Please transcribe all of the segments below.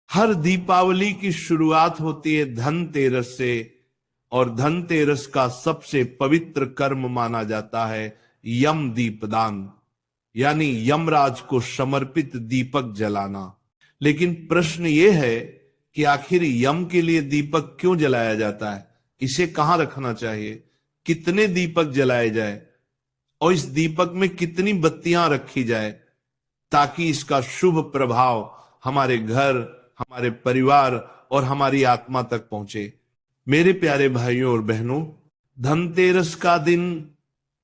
हर दीपावली की शुरुआत होती है धनतेरस से, और धनतेरस का सबसे पवित्र कर्म माना जाता है यम दीपदान, यानी यमराज को समर्पित दीपक जलाना। लेकिन प्रश्न यह है कि आखिर यम के लिए दीपक क्यों जलाया जाता है, इसे कहां रखना चाहिए, कितने दीपक जलाए जाए, और इस दीपक में कितनी बत्तियां रखी जाए, ताकि इसका शुभ प्रभाव हमारे घर, हमारे परिवार और हमारी आत्मा तक पहुंचे। मेरे प्यारे भाइयों और बहनों, धनतेरस का दिन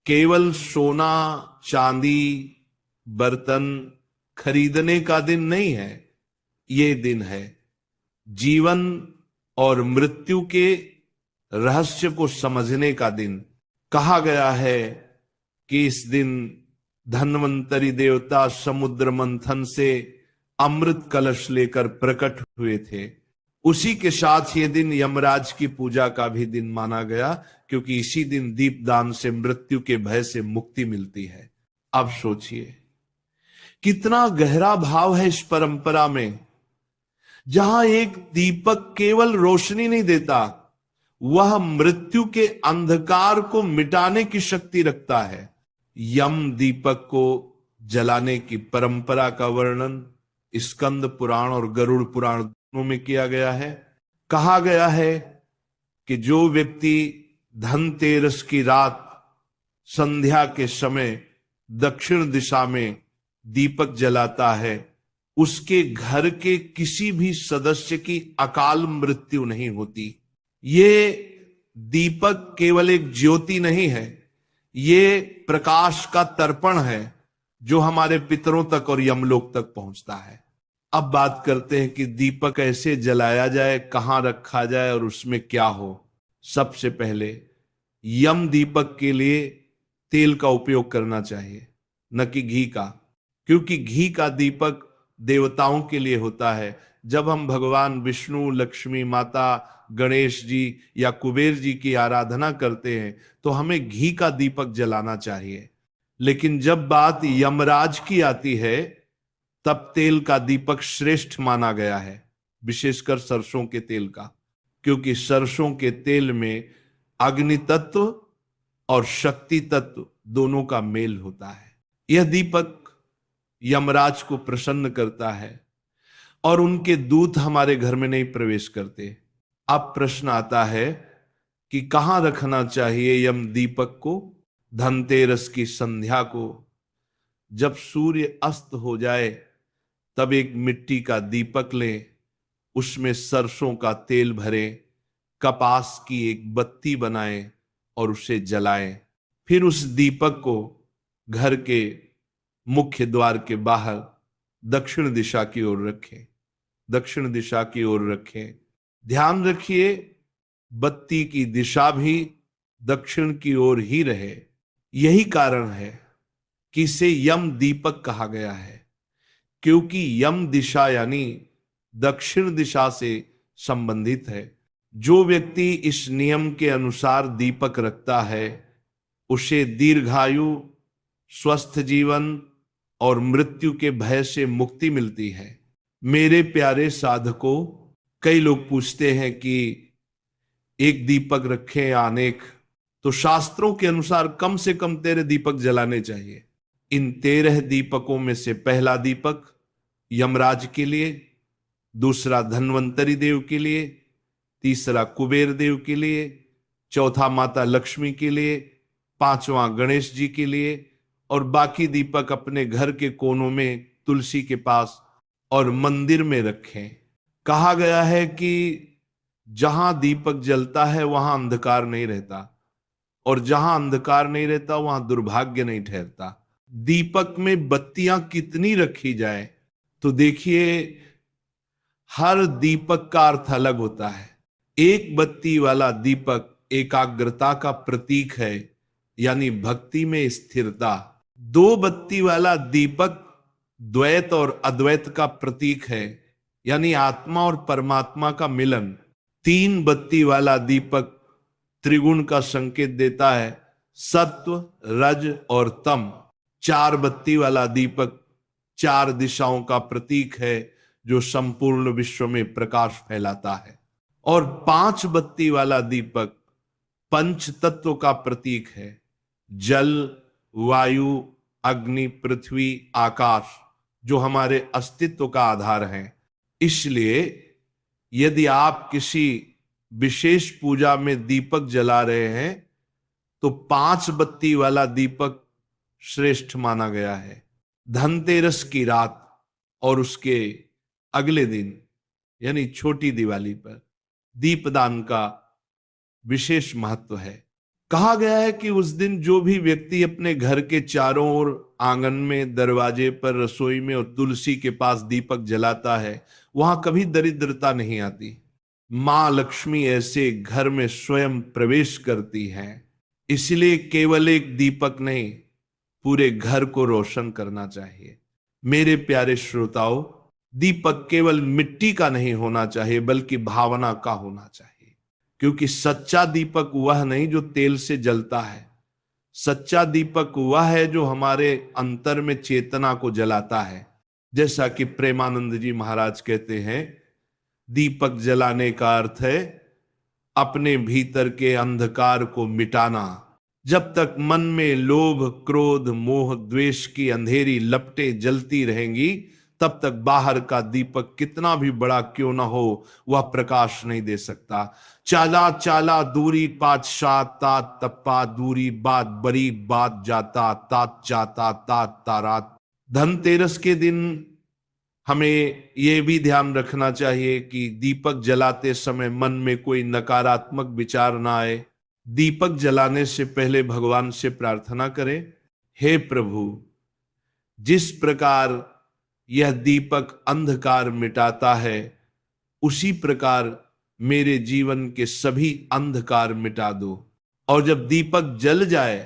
केवल सोना चांदी बर्तन खरीदने का दिन नहीं है। ये दिन है जीवन और मृत्यु के रहस्य को समझने का दिन। कहा गया है कि इस दिन धन्वंतरी देवता समुद्र मंथन से अमृत कलश लेकर प्रकट हुए थे। उसी के साथ ये दिन यमराज की पूजा का भी दिन माना गया, क्योंकि इसी दिन दीपदान से मृत्यु के भय से मुक्ति मिलती है। अब सोचिए कितना गहरा भाव है इस परंपरा में, जहां एक दीपक केवल रोशनी नहीं देता, वह मृत्यु के अंधकार को मिटाने की शक्ति रखता है। यम दीपक को जलाने की परंपरा का वर्णन स्कंद पुराण और गरुड़ पुराण दोनों में किया गया है। कहा गया है कि जो व्यक्ति धनतेरस की रात संध्या के समय दक्षिण दिशा में दीपक जलाता है, उसके घर के किसी भी सदस्य की अकाल मृत्यु नहीं होती। ये दीपक केवल एक ज्योति नहीं है, ये प्रकाश का तर्पण है जो हमारे पितरों तक और यमलोक तक पहुंचता है। अब बात करते हैं कि दीपक कैसे जलाया जाए, कहां रखा जाए और उसमें क्या हो। सबसे पहले यम दीपक के लिए तेल का उपयोग करना चाहिए, न कि घी का, क्योंकि घी का दीपक देवताओं के लिए होता है। जब हम भगवान विष्णु, लक्ष्मी माता, गणेश जी या कुबेर जी की आराधना करते हैं तो हमें घी का दीपक जलाना चाहिए। लेकिन जब बात यमराज की आती है तब तेल का दीपक श्रेष्ठ माना गया है, विशेषकर सरसों के तेल का, क्योंकि सरसों के तेल में अग्नि तत्व और शक्ति तत्व दोनों का मेल होता है। यह दीपक यमराज को प्रसन्न करता है और उनके दूत हमारे घर में नहीं प्रवेश करते। अब प्रश्न आता है कि कहां रखना चाहिए यम दीपक को। धनतेरस की संध्या को जब सूर्य अस्त हो जाए तब एक मिट्टी का दीपक लें, उसमें सरसों का तेल भरें, कपास की एक बत्ती बनाएं और उसे जलाएं। फिर उस दीपक को घर के मुख्य द्वार के बाहर दक्षिण दिशा की ओर रखें। दक्षिण दिशा की ओर रखें। ध्यान रखिए बत्ती की दिशा भी दक्षिण की ओर ही रहे। यही कारण है कि इसे यम दीपक कहा गया है, क्योंकि यम दिशा यानी दक्षिण दिशा से संबंधित है। जो व्यक्ति इस नियम के अनुसार दीपक रखता है उसे दीर्घायु, स्वस्थ जीवन और मृत्यु के भय से मुक्ति मिलती है। मेरे प्यारे साधकों, कई लोग पूछते हैं कि एक दीपक रखें या अनेक, तो शास्त्रों के अनुसार कम से कम 13 दीपक जलाने चाहिए। इन 13 दीपकों में से पहला दीपक यमराज के लिए, दूसरा धन्वंतरी देव के लिए, तीसरा कुबेर देव के लिए, चौथा माता लक्ष्मी के लिए, पांचवा गणेश जी के लिए, और बाकी दीपक अपने घर के कोनों में, तुलसी के पास और मंदिर में रखें। कहा गया है कि जहां दीपक जलता है वहां अंधकार नहीं रहता, और जहां अंधकार नहीं रहता वहां दुर्भाग्य नहीं ठहरता। दीपक में बत्तियां कितनी रखी जाए, तो देखिए हर दीपक का अर्थ अलग होता है। एक बत्ती वाला दीपक एकाग्रता का प्रतीक है, यानी भक्ति में स्थिरता। 2 बत्ती वाला दीपक द्वैत और अद्वैत का प्रतीक है, यानी आत्मा और परमात्मा का मिलन। 3 बत्ती वाला दीपक त्रिगुण का संकेत देता है, सत्व, रज और तम। 4 बत्ती वाला दीपक 4 दिशाओं का प्रतीक है, जो संपूर्ण विश्व में प्रकाश फैलाता है। और 5 बत्ती वाला दीपक पंच तत्व का प्रतीक है, जल, वायु, अग्नि, पृथ्वी, आकाश, जो हमारे अस्तित्व का आधार है। इसलिए यदि आप किसी विशेष पूजा में दीपक जला रहे हैं तो 5 बत्ती वाला दीपक श्रेष्ठ माना गया है। धनतेरस की रात और उसके अगले दिन यानी छोटी दिवाली पर दीपदान का विशेष महत्व है। कहा गया है कि उस दिन जो भी व्यक्ति अपने घर के चारों ओर, आंगन में, दरवाजे पर, रसोई में और तुलसी के पास दीपक जलाता है, वहां कभी दरिद्रता नहीं आती। मां लक्ष्मी ऐसे घर में स्वयं प्रवेश करती हैं। इसलिए केवल एक दीपक नहीं, पूरे घर को रोशन करना चाहिए। मेरे प्यारे श्रोताओं, दीपक केवल मिट्टी का नहीं होना चाहिए बल्कि भावना का होना चाहिए। क्योंकि सच्चा दीपक वह नहीं जो तेल से जलता है, सच्चा दीपक वह है जो हमारे अंतर में चेतना को जलाता है। जैसा कि प्रेमानंद जी महाराज कहते हैं, दीपक जलाने का अर्थ है अपने भीतर के अंधकार को मिटाना। जब तक मन में लोभ, क्रोध, मोह, द्वेष की अंधेरी लपटें जलती रहेंगी, तब तक बाहर का दीपक कितना भी बड़ा क्यों ना हो, वह प्रकाश नहीं दे सकता। चाला चाला दूरी पातशाह, तात तप्पा दूरी बात बड़ी बात जाता, तात जाता तात तारात। धनतेरस के दिन हमें यह भी ध्यान रखना चाहिए कि दीपक जलाते समय मन में कोई नकारात्मक विचार ना आए। दीपक जलाने से पहले भगवान से प्रार्थना करें, हे प्रभु, जिस प्रकार यह दीपक अंधकार मिटाता है, उसी प्रकार मेरे जीवन के सभी अंधकार मिटा दो। और जब दीपक जल जाए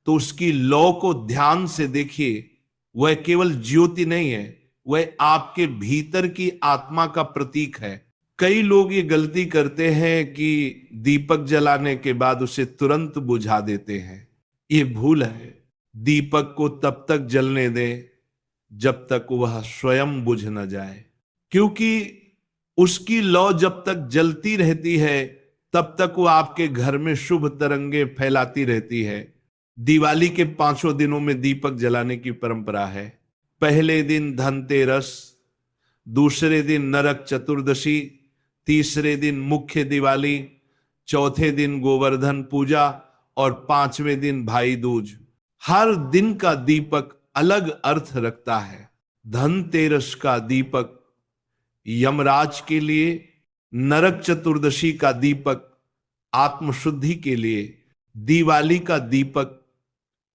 तो उसकी लौ को ध्यान से देखिए। वह केवल ज्योति नहीं है, वह आपके भीतर की आत्मा का प्रतीक है। कई लोग ये गलती करते हैं कि दीपक जलाने के बाद उसे तुरंत बुझा देते हैं। ये भूल है। दीपक को तब तक जलने दें जब तक वह स्वयं बुझ न जाए, क्योंकि उसकी लौ जब तक जलती रहती है तब तक वो आपके घर में शुभ तरंगे फैलाती रहती है। दिवाली के 5 दिनों में दीपक जलाने की परंपरा है। पहले दिन धनतेरस, दूसरे दिन नरक चतुर्दशी, तीसरे दिन मुख्य दिवाली, चौथे दिन गोवर्धन पूजा और 5वें दिन भाई दूज। हर दिन का दीपक अलग अर्थ रखता है। धनतेरस का दीपक यमराज के लिए, नरक चतुर्दशी का दीपक आत्मशुद्धि के लिए, दिवाली का दीपक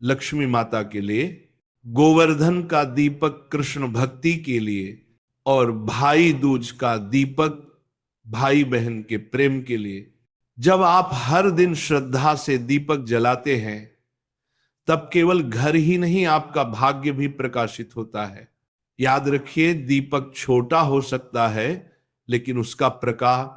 लक्ष्मी माता के लिए, गोवर्धन का दीपक कृष्ण भक्ति के लिए और भाई दूज का दीपक भाई बहन के प्रेम के लिए। जब आप हर दिन श्रद्धा से दीपक जलाते हैं तब केवल घर ही नहीं, आपका भाग्य भी प्रकाशित होता है। याद रखिए, दीपक छोटा हो सकता है लेकिन उसका प्रकाश